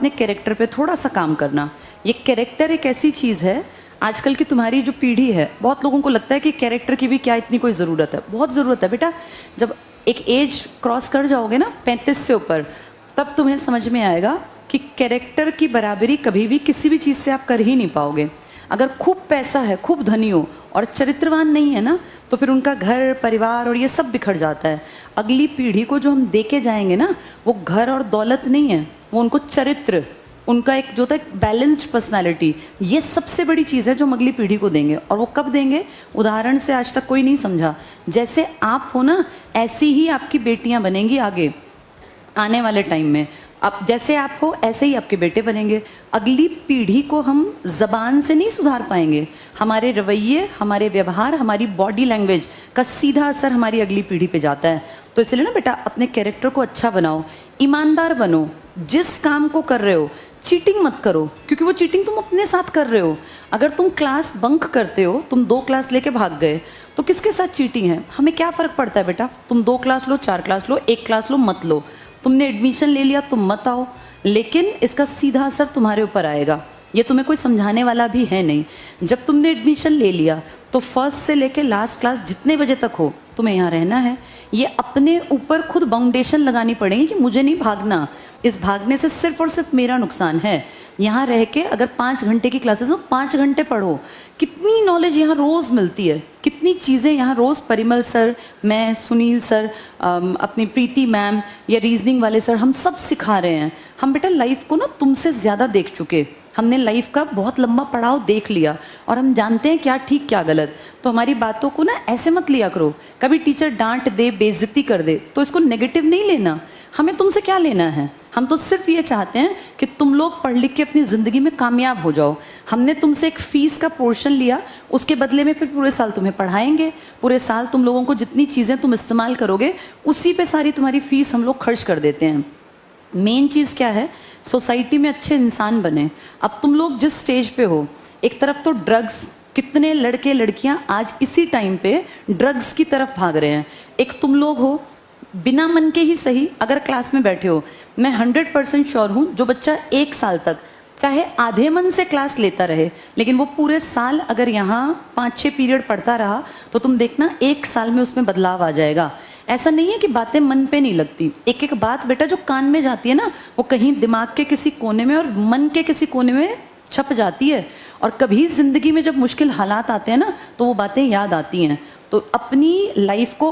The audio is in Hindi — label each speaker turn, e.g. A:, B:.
A: अपने कैरेक्टर पे थोड़ा सा काम करना। ये कैरेक्टर एक ऐसी चीज़ है, आजकल की तुम्हारी जो पीढ़ी है, बहुत लोगों को लगता है कि कैरेक्टर की भी क्या इतनी कोई ज़रूरत है। बहुत ज़रूरत है बेटा। जब एक एज क्रॉस कर जाओगे ना 35 से ऊपर, तब तुम्हें समझ में आएगा कि कैरेक्टर की बराबरी कभी भी किसी भी चीज़ से आप कर ही नहीं पाओगे। अगर खूब पैसा है, खूब धनी हो और चरित्रवान नहीं है ना, तो फिर उनका घर परिवार और ये सब बिखर जाता है। अगली पीढ़ी को जो हम देके जाएंगे ना, वो घर और दौलत नहीं है, वो उनको चरित्र, उनका एक जो होता है बैलेंस्ड पर्सनालिटी, ये सबसे बड़ी चीज़ है जो हम अगली पीढ़ी को देंगे। और वो कब देंगे? उदाहरण से आज तक कोई नहीं समझा। जैसे आप हो ना, ऐसी ही आपकी बेटियां बनेंगी आगे आने वाले टाइम में। अब जैसे आप हो ऐसे ही आपके बेटे बनेंगे। अगली पीढ़ी को हम ज़बान से नहीं सुधार पाएंगे। हमारे रवैये, हमारे व्यवहार, हमारी बॉडी लैंग्वेज का सीधा असर हमारी अगली पीढ़ी पे जाता है। तो इसलिए ना बेटा, अपने कैरेक्टर को अच्छा बनाओ, ईमानदार बनो। जिस काम को कर रहे हो चीटिंग मत करो, क्योंकि वो चीटिंग तुम अपने साथ कर रहे हो। अगर तुम क्लास बंक करते हो, तुम 2 क्लास लेके भाग गए, तो किसके साथ चीटिंग है? हमें क्या फ़र्क पड़ता है बेटा? तुम 2 क्लास लो, 4 क्लास लो, 1 क्लास लो, मत लो। तुमने एडमिशन ले लिया, तुम मत आओ, लेकिन इसका सीधा असर तुम्हारे ऊपर आएगा। ये तुम्हें कोई समझाने वाला भी है नहीं। जब तुमने एडमिशन ले लिया तो फर्स्ट से लेके लास्ट क्लास जितने बजे तक हो तुम्हें यहाँ रहना है। ये अपने ऊपर खुद बाउंडेशन लगानी पड़ेगी कि मुझे नहीं भागना, इस भागने से सिर्फ और सिर्फ मेरा नुकसान है। यहाँ रह के अगर 5 घंटे की क्लासेस हो, 5 घंटे पढ़ो। कितनी नॉलेज यहाँ रोज़ मिलती है, कितनी चीज़ें यहाँ रोज़ परिमल सर, मैं, सुनील सर, अपनी प्रीति मैम या रीजनिंग वाले सर, हम सब सिखा रहे हैं। हम बेटा लाइफ को ना तुमसे ज़्यादा देख चुके, हमने लाइफ का बहुत लंबा पड़ाव देख लिया और हम जानते हैं क्या ठीक क्या गलत। तो हमारी बातों को ना ऐसे मत लिया करो। कभी टीचर डांट दे, बेइज्जती कर दे, तो इसको नेगेटिव नहीं लेना। हमें तुमसे क्या लेना है? हम तो सिर्फ ये चाहते हैं कि तुम लोग पढ़ लिख के अपनी ज़िंदगी में कामयाब हो जाओ। हमने तुमसे एक फ़ीस का पोर्शन लिया, उसके बदले में फिर पूरे साल तुम्हें पढ़ाएंगे। पूरे साल तुम लोगों को जितनी चीज़ें तुम इस्तेमाल करोगे, उसी पे सारी तुम्हारी फ़ीस हम लोग खर्च कर देते हैं। मेन चीज़ क्या है? सोसाइटी में अच्छे इंसान बने। अब तुम लोग जिस स्टेज पे हो, एक तरफ तो ड्रग्स, कितने लड़के लड़कियां आज इसी टाइम पे ड्रग्स की तरफ भाग रहे हैं। एक तुम लोग हो, बिना मन के ही सही, अगर क्लास में बैठे हो, मैं 100% श्योर हूँ, जो बच्चा 1 साल तक चाहे आधे मन से क्लास लेता रहे, लेकिन वो पूरे साल अगर यहाँ 5-6 पीरियड पढ़ता रहा, तो तुम देखना 1 साल में उसमें बदलाव आ जाएगा। ऐसा नहीं है कि बातें मन पे नहीं लगती। एक एक बात बेटा जो कान में जाती है ना, वो कहीं दिमाग के किसी कोने में और मन के किसी कोने में छप जाती है। और कभी ज़िंदगी में जब मुश्किल हालात आते हैं ना, तो वो बातें याद आती हैं। तो अपनी लाइफ को